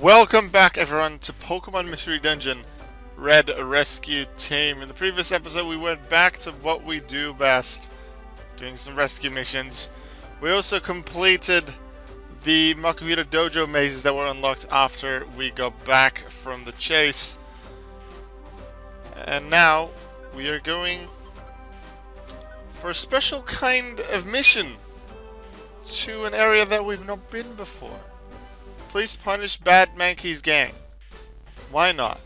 Welcome back everyone to Pokemon Mystery Dungeon Red Rescue Team. In the previous episode we went back to what we do best, doing some rescue missions. We also completed the Makuhita Dojo mazes that were unlocked after we got back from the chase. And now we are going for a special kind of mission to an area that we've not been before. Please punish Bad Mankey's gang. Why not?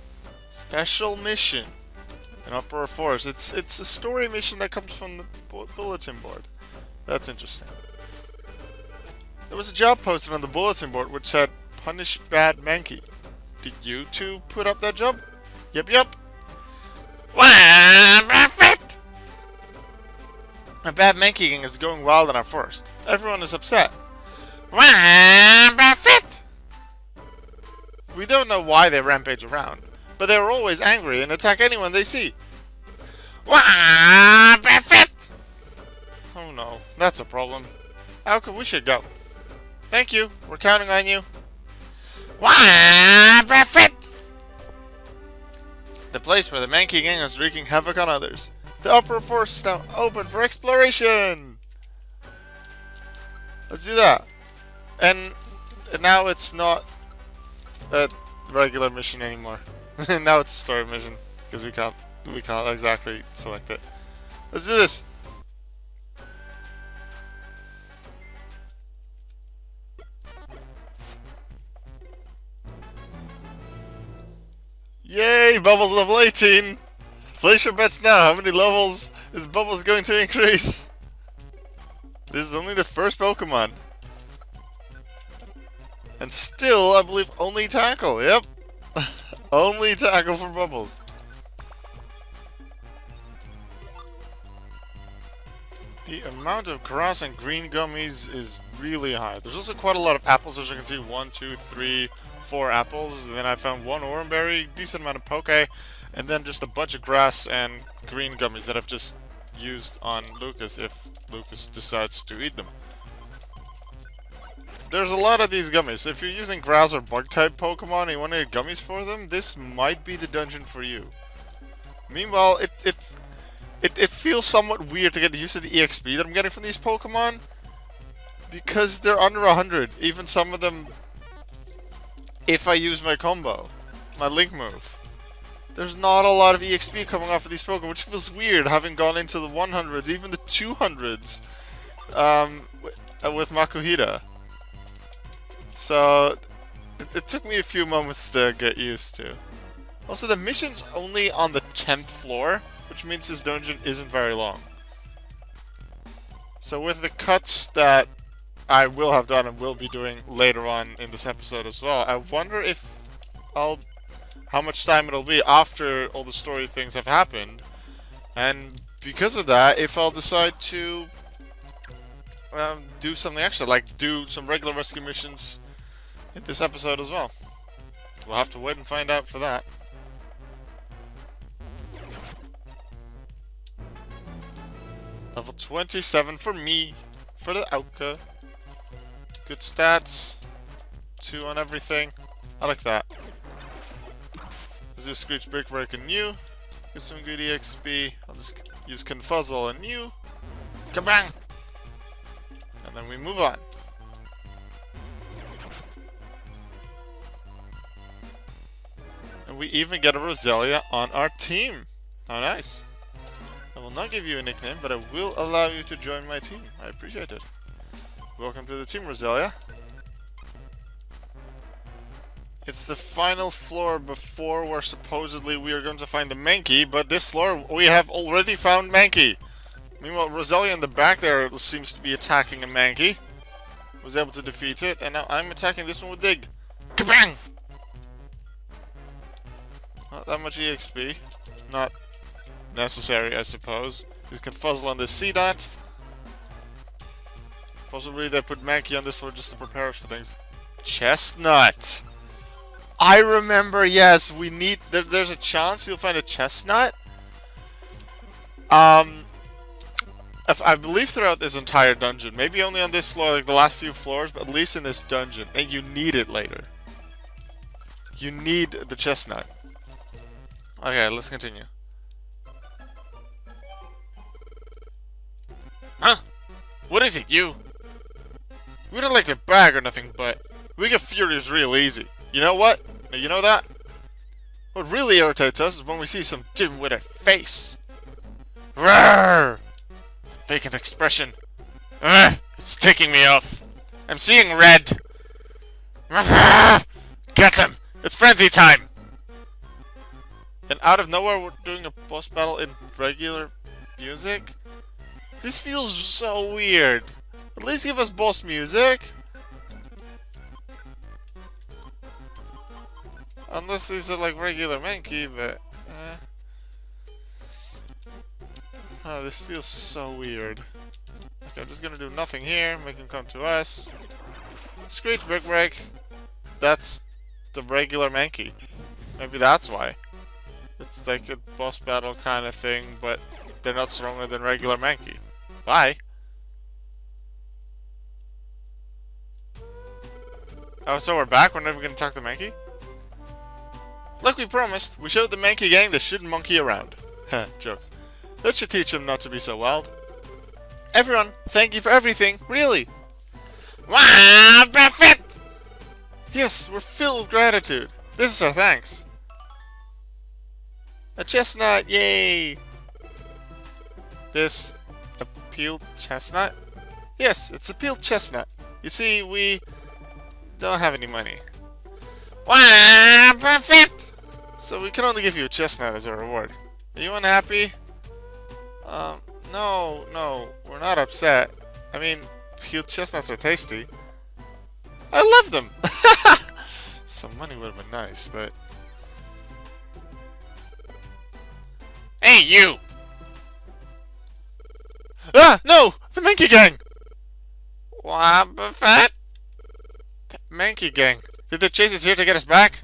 Special mission in Uproar Forest. It's a story mission that comes from the bulletin board. That's interesting. There was a job posted on the bulletin board which said, "Punish Bad Mankey." Did you two put up that job? Yep. Perfect! A Bad Mankey gang is going wild in our forest. Everyone is upset. Perfect! We don't know why they rampage around, but they're always angry and attack anyone they see. Perfect! Oh no, that's a problem. Alka, we should go. Thank you, we're counting on you. Perfect! The place where the Mankey gang is wreaking havoc on others. The upper forest is now open for exploration! Let's do that. And now it's not a regular mission anymore. Now it's a story mission because we can't exactly select it. Let's do this. Yay! Bubbles level 18. Place your bets now. How many levels is Bubbles going to increase? This is only the first Pokemon. And still, I believe, only tackle. Yep. Only tackle for Bubbles. The amount of grass and green gummies is really high. There's also quite a lot of apples, as you can see. 1, 2, 3, 4 apples. And then I found 1 Oranberry, decent amount of Poke, and then just a bunch of grass and green gummies that I've just used on Lucas if Lucas decides to eat them. There's a lot of these gummies, so if you're using grass or bug type Pokemon and you want to get gummies for them, this might be the dungeon for you. Meanwhile, it feels somewhat weird to get used to the EXP that I'm getting from these Pokemon, because they're under 100, even some of them, if I use my combo, my Link move. There's not a lot of EXP coming off of these Pokemon, which feels weird, having gone into the 100s, even the 200s, with Makuhita. So, it took me a few moments to get used to. Also, the mission's only on the 10th floor, which means this dungeon isn't very long. So with the cuts that I will have done and will be doing later on in this episode as well, I wonder if how much time it'll be after all the story things have happened. And because of that, if I'll decide to do something extra, like do some regular rescue missions in this episode as well. We'll have to wait and find out for that. Level 27 for me, for the Alka. Good stats. 2 on everything. I like that. Let's do Screech Brick Break and you. Get some good EXP. I'll just use Confuzzle and you. Kabang! And then we move on. And we even get a Roselia on our team. How nice. I will not give you a nickname, but I will allow you to join my team. I appreciate it. Welcome to the team, Roselia. It's the final floor before where supposedly we are going to find the Mankey, but this floor we have already found Mankey. Meanwhile, Roselia in the back there seems to be attacking a Mankey. Was able to defeat it, and now I'm attacking this one with Dig. Kabang! Not that much EXP. Not necessary, I suppose. You can fuzzle on the C-Dot. Possibly they put Mankey on this floor just to prepare us for things. Chestnut! I remember, yes, we need... There's a chance you'll find a chestnut. I believe throughout this entire dungeon. Maybe only on this floor, like the last few floors, but at least in this dungeon. And you need it later. You need the chestnut. Okay, let's continue. Huh? What is it, you? We don't like to brag or nothing, but we get furious real easy. You know what? Now, you know that? What really irritates us is when we see some dim-witted face. Roar! Vacant expression. Ugh, it's ticking me off. I'm seeing red. Get him! It's frenzy time! And out of nowhere, we're doing a boss battle in regular music? This feels so weird. At least give us boss music. Unless these are like regular Mankey, but... Oh, this feels so weird. Okay, I'm just gonna do nothing here, make him come to us. Screech Brick Break. That's the regular Mankey. Maybe that's why. It's like a boss battle kind of thing, but they're not stronger than regular Mankey. Bye. Oh, so we're back? We're never gonna talk to Mankey? Like we promised, we showed the Mankey gang they shouldn't monkey around. Jokes. That should teach them not to be so wild. Everyone, thank you for everything, really. Wow, perfect! Yes, we're filled with gratitude. This is our thanks. A chestnut, yay! This a peeled chestnut? Yes, it's a peeled chestnut. You see, we don't have any money. Wow, perfect! So we can only give you a chestnut as a reward. Are you unhappy? No, we're not upset. I mean, peeled chestnuts are tasty. I love them! Some money would have been nice, but... Hey, you! Ah, no! The Mankey gang! What the fat? The Mankey gang. Did they chase us here to get us back?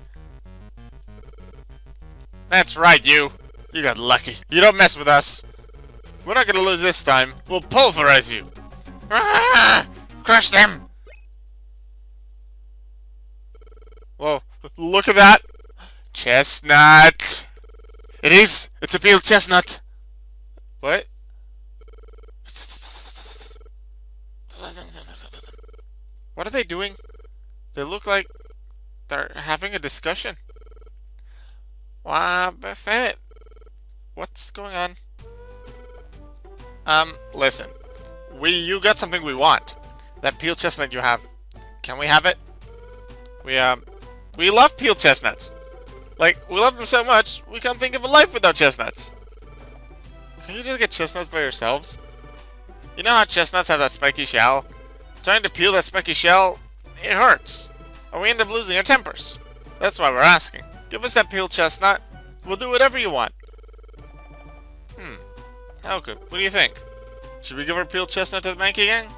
That's right, you. You got lucky. You don't mess with us. We're not gonna lose this time. We'll pulverize you. Ah! Crush them! Whoa, look at that! Chestnut! It is! It's a peeled chestnut! What? What are they doing? They look like they're having a discussion. Wow, Buffett. What's going on? Listen. You got something we want. That peeled chestnut you have. Can we have it? We love peeled chestnuts. Like, we love them so much, we can't think of a life without chestnuts. Can you just get chestnuts by yourselves? You know how chestnuts have that spiky shell? Trying to peel that spiky shell, it hurts. And we end up losing our tempers. That's why we're asking. Give us that peeled chestnut. We'll do whatever you want. Okay, what do you think? Should we give our peeled chestnut to the Mankey gang?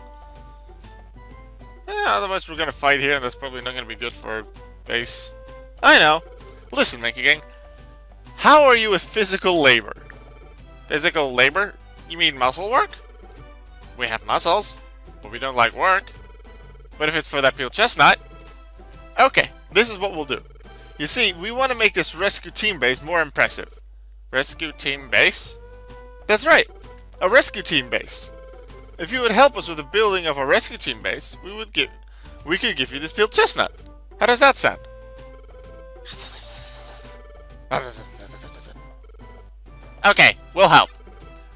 Otherwise we're gonna fight here and that's probably not gonna be good for our base. I know. Listen, Mankey gang. How are you with physical labor? Physical labor? You mean muscle work? We have muscles, but we don't like work. But if it's for that peeled chestnut... Okay, this is what we'll do. You see, we want to make this rescue team base more impressive. Rescue team base? That's right, a rescue team base. If you would help us with the building of a rescue team base, we could give you this peeled chestnut. How does that sound? Okay, we'll help.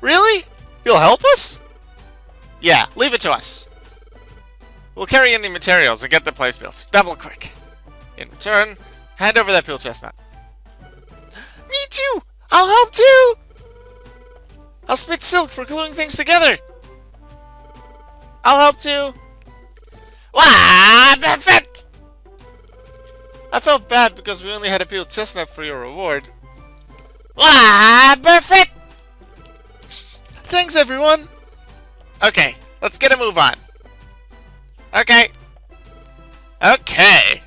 Really? You'll help us? Yeah, leave it to us. We'll carry in the materials and get the place built. Double quick. In return, hand over that peeled chestnut. Me too! I'll help too! I'll spit silk for gluing things together. I'll help too. Wah! Perfect! I felt bad because we only had a peeled chestnut for your reward. Wah! Perfect! Thanks, everyone. Okay, let's get a move on. Okay. Okay.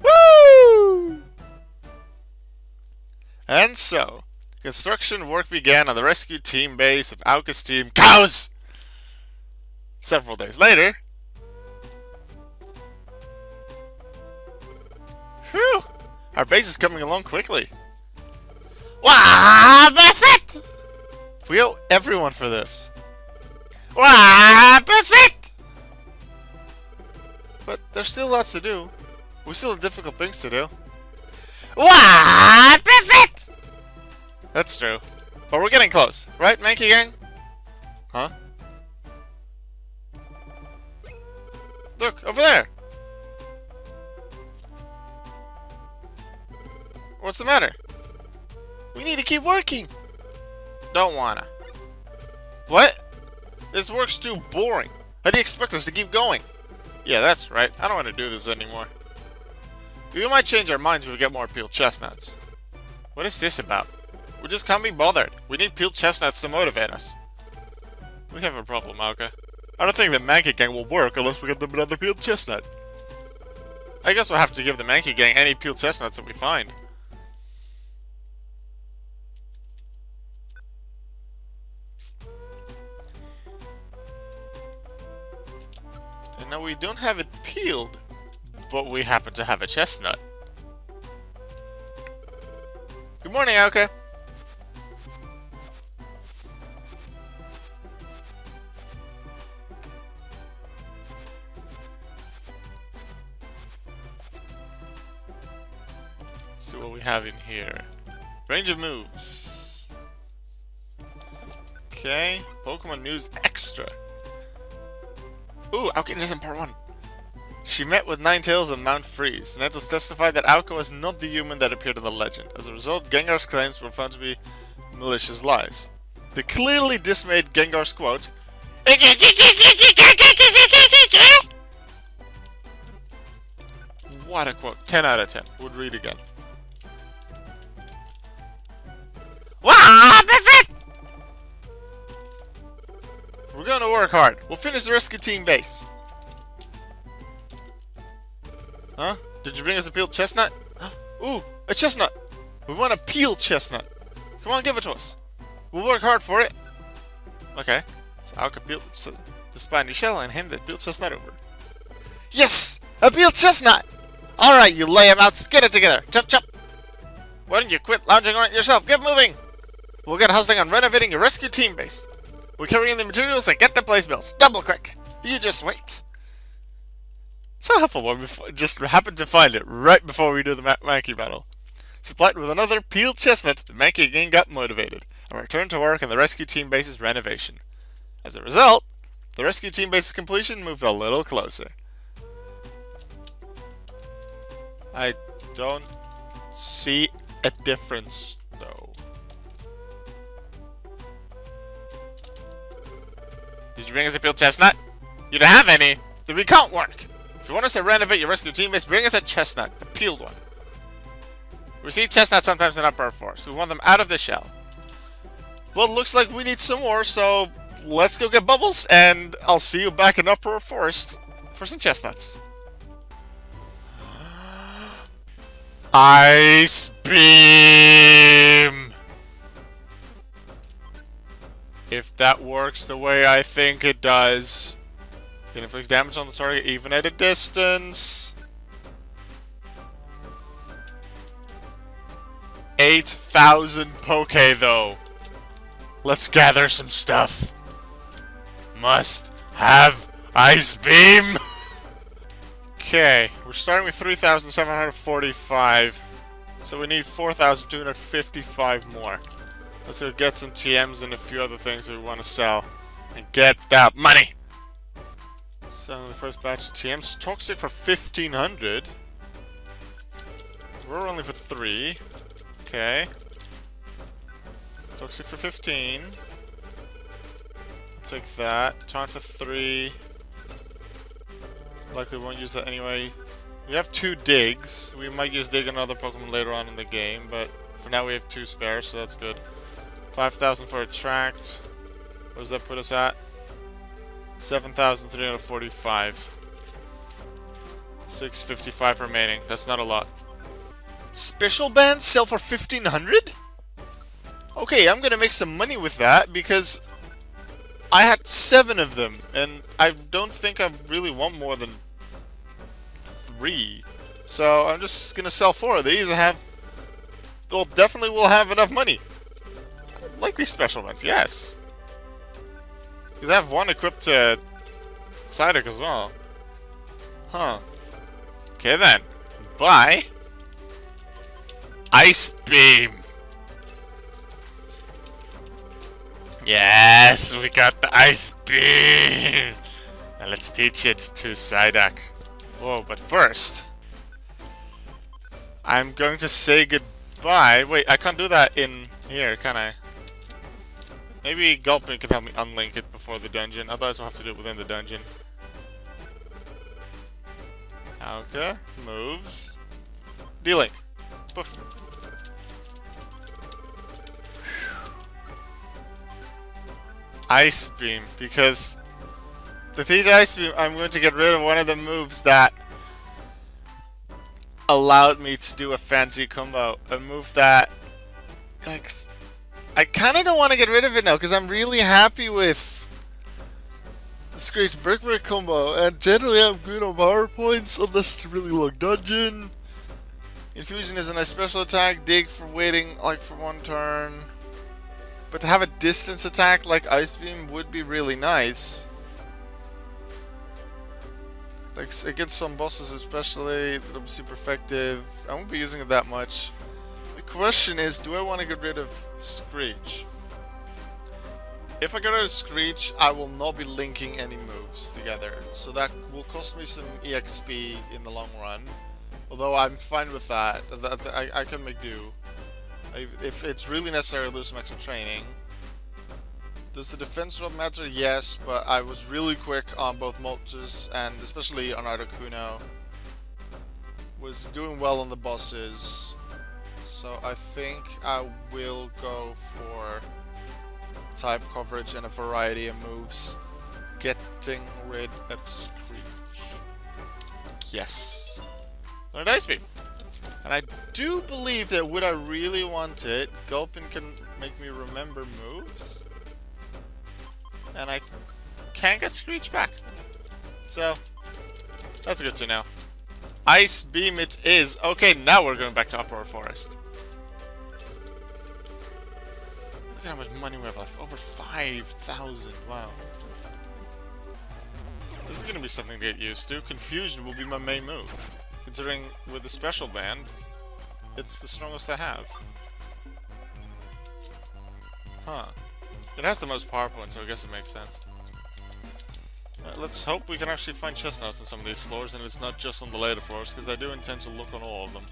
Woo! And so, construction work began on the rescue team base of Auka's team Cows! Several days later... Our base is coming along quickly. Wow, perfect! We owe everyone for this. Wow, perfect! But there's still lots to do. We still have difficult things to do. Wow, perfect! That's true. But we're getting close. Right, Mankey Gang? Huh? Look, over there! What's the matter? We need to keep working! Don't wanna. What? This work's too boring. How do you expect us to keep going? Yeah, that's right. I don't want to do this anymore. We might change our minds when we get more peeled chestnuts. What is this about? We just can't be bothered. We need peeled chestnuts to motivate us. We have a problem, Alka. I don't think the Mankey Gang will work unless we get them another peeled chestnut. I guess we'll have to give the Mankey Gang any peeled chestnuts that we find. And now we don't have it peeled, but we happen to have a chestnut. Good morning, Alka. Let's see what we have in here. Range of moves. Okay. Pokemon News Extra. Ooh, Alka isn't part 1. She met with Ninetales on Mount Freeze. Ninetales testified that Alka was not the human that appeared in the legend. As a result, Gengar's claims were found to be malicious lies. The clearly dismayed Gengar's quote, what a quote. 10 out of 10. Would read again. Wow, perfect! We're gonna work hard. We'll finish the rescue team base. Huh? Did you bring us a peeled chestnut? Ooh, a chestnut! We want a peeled chestnut. Come on, give it to us. We'll work hard for it. Okay. So Alka peeled the spiny shell and hand the peeled chestnut over. Yes! A peeled chestnut! Alright, you layabouts, get it together. Chop chop! Why don't you quit lounging around yourself? Get moving! We'll get hustling on renovating your rescue team base. We'll carry in the materials and get the place built. Double quick! You just wait. So helpful when we just happened to find it right before we do the Mankey battle. Supplied with another peeled chestnut, the Mankey again got motivated and returned to work on the rescue team base's renovation. As a result, the rescue team base's completion moved a little closer. I don't see a difference, though. Did you bring us a peeled chestnut? You don't have any? Then we can't work. If you want us to renovate your rescue team base, bring us a chestnut. A peeled one. We see chestnuts sometimes in Upper Forest. We want them out of the shell. Well, it looks like we need some more, so let's go get Bubbles, and I'll see you back in Upper Forest for some chestnuts. Ice Beam! If that works the way I think it does, it inflicts damage on the target even at a distance. 8,000 Poke though. Let's gather some stuff. Must have Ice Beam. Okay, we're starting with 3,745. So we need 4,255 more. Let's go get some TMs and a few other things that we want to sell. And get that money! Selling the first batch of TMs. Toxic for 1,500. We're only for 3. Okay. Toxic for 15. Take that. Taunt for 3. Likely won't use that anyway. We have 2 digs. We might use dig on other Pokemon later on in the game, but for now we have 2 spare, so that's good. 5,000 for attract. What does that put us at? 7,345. 655 remaining. That's not a lot. Special bands sell for 1,500? Okay, I'm gonna make some money with that because I had 7 of them, and I don't think I really want more than 3. So I'm just gonna sell 4 of these and have... Well, definitely will have enough money. Like these special ones, yes. Because I have 1 equipped to Psyduck as well. Huh. Okay then. Buy Ice Beam. Yes, we got the Ice Beam. Now let's teach it to Psyduck. Whoa, but first, I'm going to say goodbye. Wait, I can't do that in here, can I? Maybe Gulpin can help me unlink it before the dungeon. Otherwise, I'll have to do it within the dungeon. Okay, moves. D-Link. Poof. Ice Beam, because to teach Ice Beam, I'm going to get rid of one of the moves that allowed me to do a fancy combo. A move that, like, I kind of don't want to get rid of it now, because I'm really happy with the Screech Brick Brick combo, and generally I'm good on power points, unless it's a really long dungeon. Infusion is a nice special attack, Dig for waiting, like, for 1 turn. But to have a distance attack like Ice Beam would be really nice. Like, against some bosses especially, it'll be super effective. I won't be using it that much. The question is, do I want to get rid of Screech? If I get rid of Screech, I will not be linking any moves together. So that will cost me some EXP in the long run. Although I'm fine with that. I can make do. If it's really necessary, I'll lose some extra training. Does the defense drop matter? Yes, but I was really quick on both Moltres and especially on Articuno. Was doing well on the bosses. So I think I will go for type coverage and a variety of moves. Getting rid of Screech. Yes. Learned Ice Beam. And I do believe that would I really want it, Gulpin can make me remember moves. And I can get Screech back. So, that's good to know. Ice Beam it is. Okay, now we're going back to Uproar Forest. Look at how much money we have left. Over 5,000. Wow. This is going to be something to get used to. Confusion will be my main move. Considering with the special band, it's the strongest I have. Huh. It has the most power points, so I guess it makes sense. Let's hope we can actually find chestnuts on some of these floors, and it's not just on the later floors, because I do intend to look on all of them.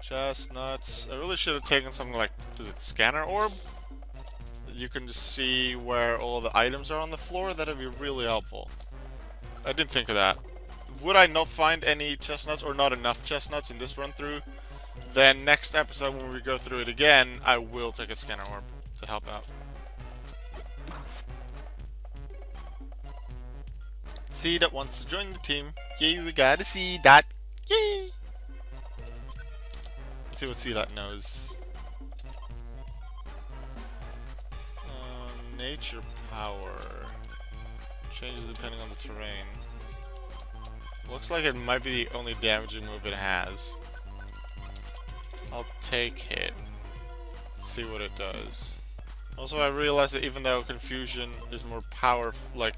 Chestnuts. I really should have taken something like, is it Scanner Orb? You can just see where all the items are on the floor. That'd be really helpful. I didn't think of that. Would I not find any chestnuts, or not enough chestnuts in this run-through, then next episode when we go through it again, I will take a Scanner Orb to help out. See that wants to join the team. Yay, we got a see that. Yay! Let's see what C that knows. Nature power. Changes depending on the terrain. Looks like it might be the only damaging move it has. I'll take it. See what it does. Also, I realized that even though Confusion is more powerful, like,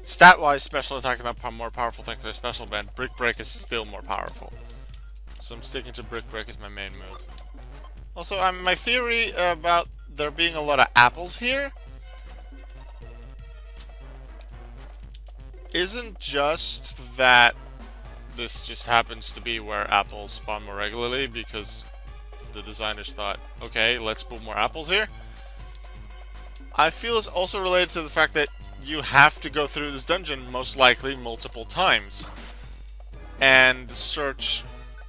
stat-wise, special attack is not more powerful thanks to their special band, Brick Break is still more powerful. So I'm sticking to Brick Break as my main move. Also, my theory about there being a lot of apples here isn't just that this just happens to be where apples spawn more regularly because the designers thought, okay, let's put more apples here. I feel it's also related to the fact that you have to go through this dungeon most likely multiple times and search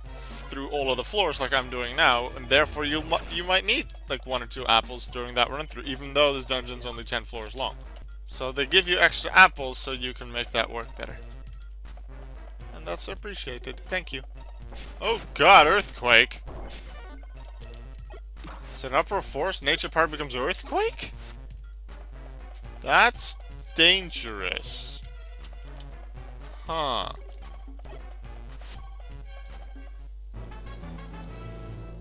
through all of the floors like I'm doing now, and therefore you might need like 1 or 2 apples during that run through, even though this dungeon's only 10 floors long. So they give you extra apples so you can make that work better. And that's appreciated. Thank you. Oh god, Earthquake! So in Uproar Forest, nature part becomes Earthquake? That's dangerous. Huh.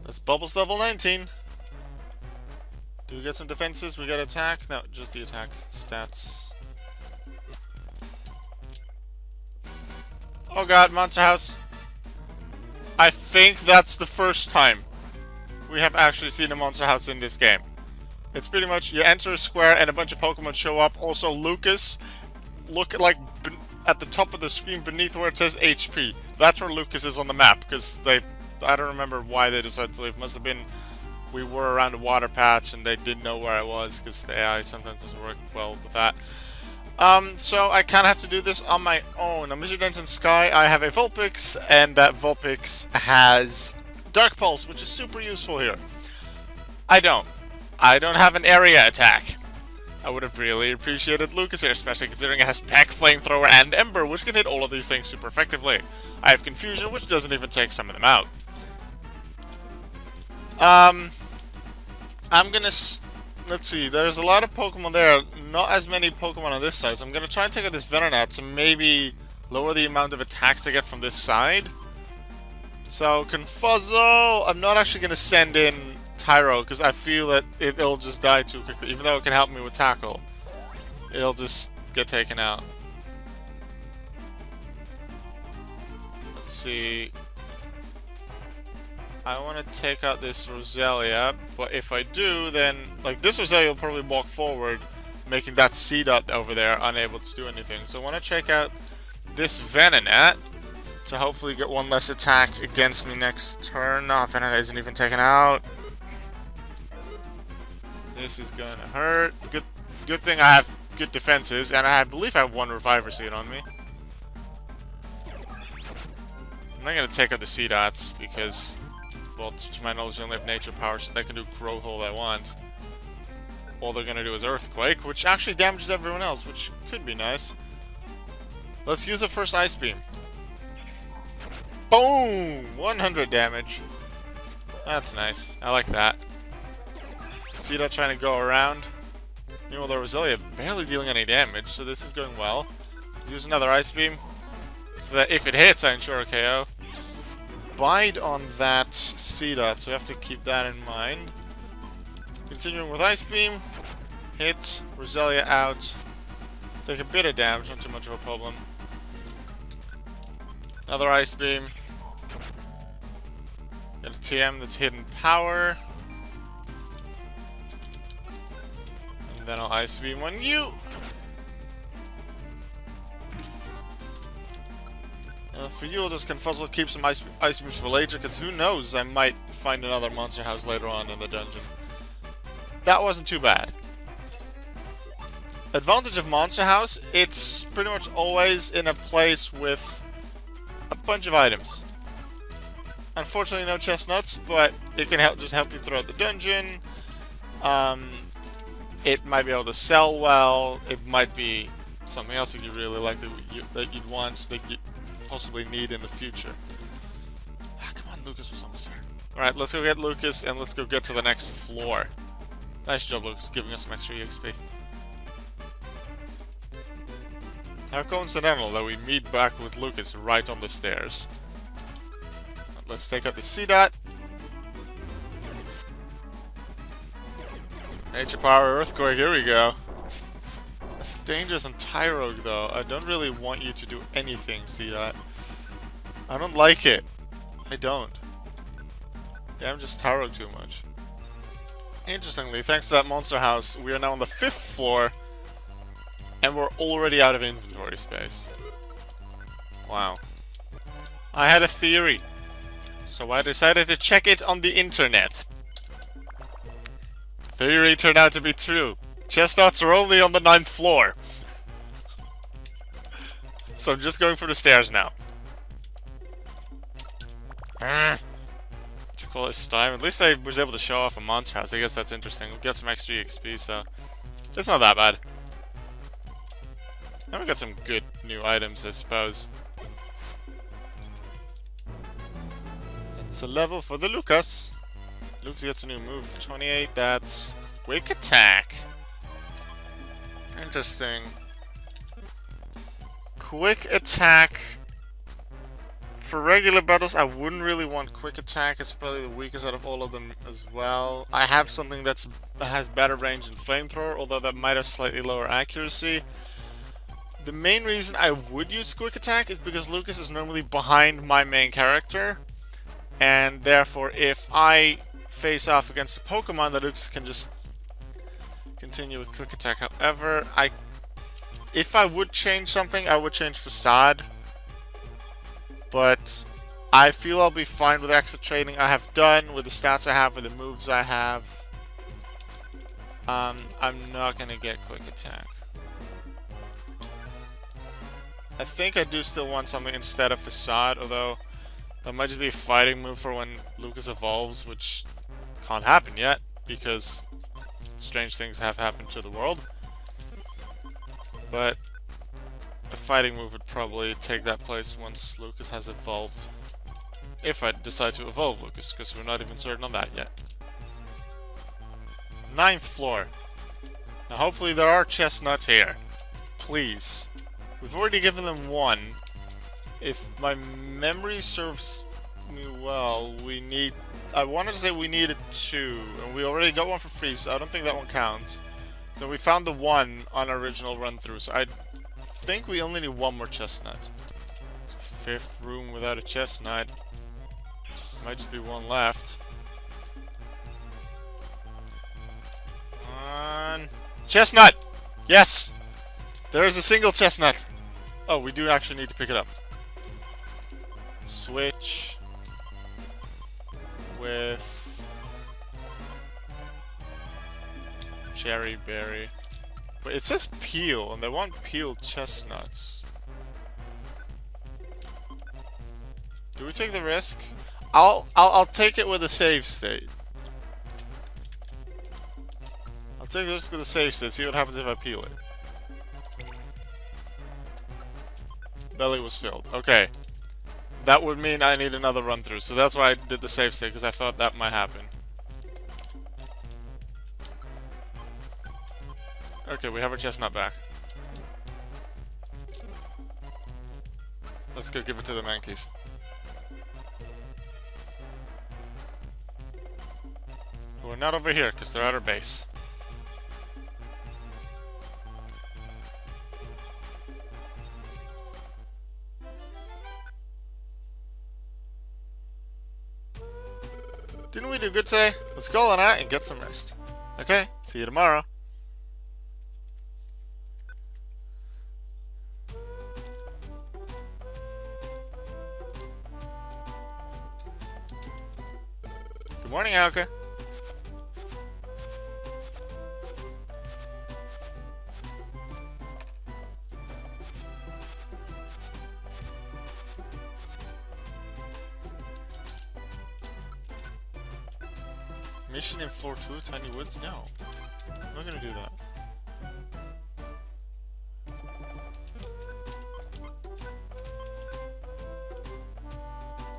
That's Bubbles level 19. Do we get some defenses? We got attack? No, just the attack stats. Oh god, Monster House. I think that's the first time we have actually seen a Monster House in this game. It's pretty much you enter a square and a bunch of Pokemon show up. Also, Lucas, look like at the top of the screen beneath where it says HP. That's where Lucas is on the map, because I don't remember why they decided to leave. It must have been we were around a water patch and they didn't know where I was, because the AI sometimes doesn't work well with that. So I kind of have to do this on my own. On Mystery Dungeon Sky, I have a Vulpix, and that Vulpix has Dark Pulse, which is super useful here. I don't have an area attack. I would have really appreciated Lucas here, especially considering it has Peck, Flamethrower, and Ember, which can hit all of these things super effectively. I have Confusion, which doesn't even take some of them out. I'm gonna... Let's see, there's a lot of Pokemon there, not as many Pokemon on this side, so I'm gonna try and take out this Venonat to maybe lower the amount of attacks I get from this side. So, Confuzzle, I'm not actually gonna send in Tyro, because I feel that it'll just die too quickly, even though it can help me with Tackle. It'll just get taken out. Let's see... I want to take out this Roselia, but if I do, then, like, this Roselia will probably walk forward, making that Seedot over there unable to do anything. So I want to check out this Venonat to hopefully get one less attack against me next turn. No, Venonat isn't even taken out. This is gonna hurt. Good thing I have good defenses, and I believe I have one Reviver Seed on me. I'm not gonna take out the Seedots because... well, to my knowledge, they only have nature power, so they can do growth all they want. All they're gonna do is Earthquake, which actually damages everyone else, which could be nice. Let's use the first Ice Beam. Boom! 100 damage. That's nice. I like that. Seedot trying to go around. Meanwhile, the Roselia barely dealing any damage, so this is going well. Use another Ice Beam, so that if it hits, I ensure a KO. Bide on that Seedot, so we have to keep that in mind. Continuing with Ice Beam. Hit. Roselia out. Take a bit of damage, not too much of a problem. Another Ice Beam. Get a TM that's hidden power. And then I'll Ice Beam on you. For you, I'll just Confuzzle, keep some ice Beams for later, because who knows, I might find another Monster House later on in the dungeon. That wasn't too bad. Advantage of Monster House, it's pretty much always in a place with a bunch of items. Unfortunately, no chestnuts, but it can just help you throughout the dungeon. It might be able to sell well. It might be something else that you really like that you'd want, that you possibly need in the future. Ah, come on, Lucas was almost there. Alright, let's go get Lucas and let's go get to the next floor. Nice job, Lucas, giving us some extra EXP. How coincidental that we meet back with Lucas right on the stairs. Let's take out the Seedot. Nature Power Earthquake, here we go. It's dangerous on Tyrogue, though. I don't really want you to do anything, Seedot. I don't like it. I don't. Damn, just Tyrogue too much. Interestingly, thanks to that Monster House, we are now on the 5th floor, and we're already out of inventory space. Wow. I had a theory, so I decided to check it on the internet. Theory turned out to be true. Chestnuts are only on the 9th floor. So I'm just going for the stairs now. Took all this time. At least I was able to show off a Monster House. I guess that's interesting. We'll get some extra XP, so it's not that bad. And we got some good new items, I suppose. It's a level for the Lucas. Lucas gets a new move. 28, that's Quick Attack. Interesting. Quick Attack For regular battles, I wouldn't really want quick attack. It's probably the weakest out of all of them as well. I have something that has better range than flamethrower, although that might have slightly lower accuracy. The main reason I would use quick attack is because Lucas is normally behind my main character, and therefore if I face off against a Pokemon, that Lucas can just continue with quick attack. However, if I would change something, I would change Facade. But I feel I'll be fine with extra training I have done, with the stats I have, with the moves I have. I'm not gonna get quick attack. I think I do still want something instead of Facade, although that might just be a fighting move for when Lucas evolves, which can't happen yet, because strange things have happened to the world. But a fighting move would probably take that place once Lucas has evolved. If I decide to evolve Lucas, because we're not even certain on that yet. 9th floor. Now hopefully there are chestnuts here. Please. We've already given them 1. If my memory serves me well, I wanted to say we needed 2, and we already got 1 for free, so I don't think that one counts. So we found the 1 on our original run through, so I think we only need 1 more chestnut. It's a 5th room without a chestnut. Might just be 1 left. Chestnut! Yes! There is a single chestnut! Oh, we do actually need to pick it up. Switch with cherry berry. But it says peel, and they want peeled chestnuts. Do we take the risk? I'll take it with a save state. I'll take the risk with a save state, see what happens if I peel it. Belly was filled. Okay. That would mean I need another run through, so that's why I did the save state, because I thought that might happen. Okay, we have our chestnut back. Let's go give it to the Mankeys. We're not over here, because they're at our base. Didn't we do good today? Let's call it out and get some rest. Okay, see you tomorrow. Good morning, Alka. Mission in floor 2, Tiny Woods? No. I'm not gonna do that.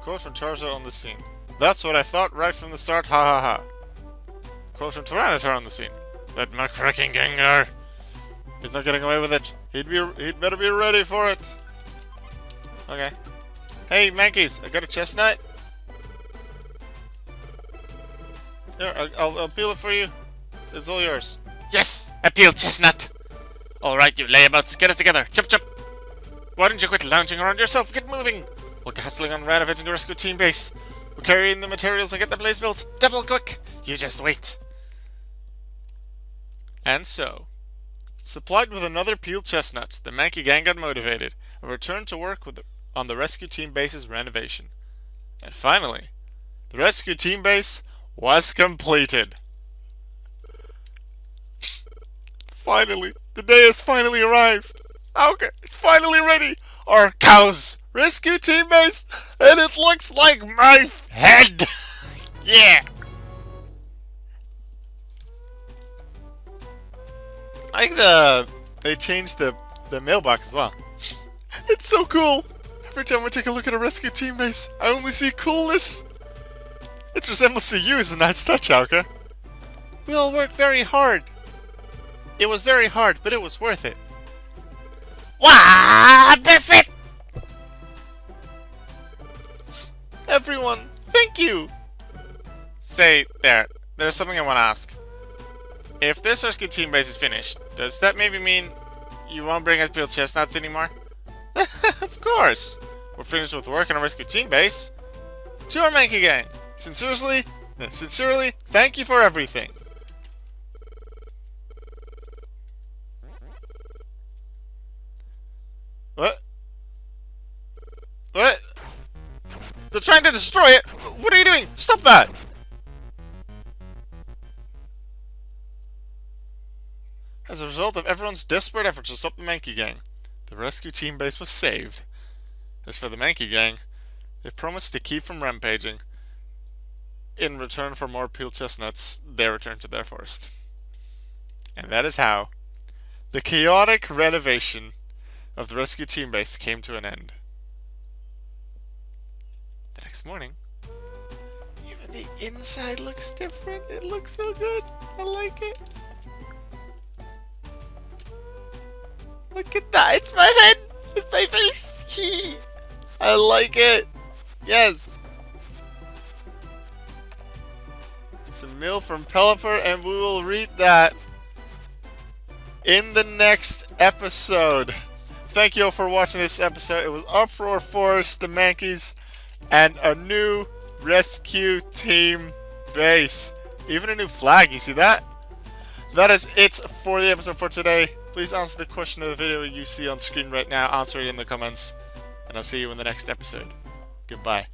Quote from Charizard on the scene. That's what I thought right from the start, ha ha ha. Quote from Tyranitar on the scene. That muckraking Gengar! He's not getting away with it. He'd better be ready for it. Okay. Hey, Mankeys, I got a chestnut. Here, I'll peel it for you. It's all yours. Yes! A peeled chestnut! Alright, you layabouts, get it together. Jump, jump! Why don't you quit lounging around yourself? Get moving! We're castling on renovating a rescue team base. We're carrying the materials and get the place built. Double quick! You just wait. And so, supplied with another peeled chestnut, the Mankey gang got motivated and returned to work on the rescue team base's renovation. And finally, the rescue team base was completed. Finally, the day has finally arrived. Okay, it's finally ready. Our cows rescue team base, and it looks like my head. Yeah. I like they changed the mailbox as well. It's so cool. Every time I take a look at a rescue team base, I only see coolness. It resembles to you as a nice touch, Alka. We all worked very hard. It was very hard, but it was worth it. Wah! Perfect! everyone. Thank you. Say, there's something I want to ask. If this rescue team base is finished, does that maybe mean you won't bring us peeled chestnuts anymore? Of course. We're finished with work on a rescue team base. To our Mankey gang. Sincerely, thank you for everything. What? What? They're trying to destroy it! What are you doing? Stop that! As a result of everyone's desperate efforts to stop the Mankey gang, the rescue team base was saved. As for the Mankey gang, they promised to keep from rampaging. In return for more peeled chestnuts, they returned to their forest. And that is how the chaotic renovation of the rescue team base came to an end. The next morning, even the inside looks different. It looks so good. I like it. Look at that. It's my head. It's my face. I like it. Yes. It's a meal from Pelipper, and we will read that in the next episode. Thank you all for watching this episode. It was Uproar Forest, the Mankeys, and a new rescue team base. Even a new flag, you see that? That is it for the episode for today. Please answer the question of the video you see on screen right now. Answer it in the comments. And I'll see you in the next episode. Goodbye.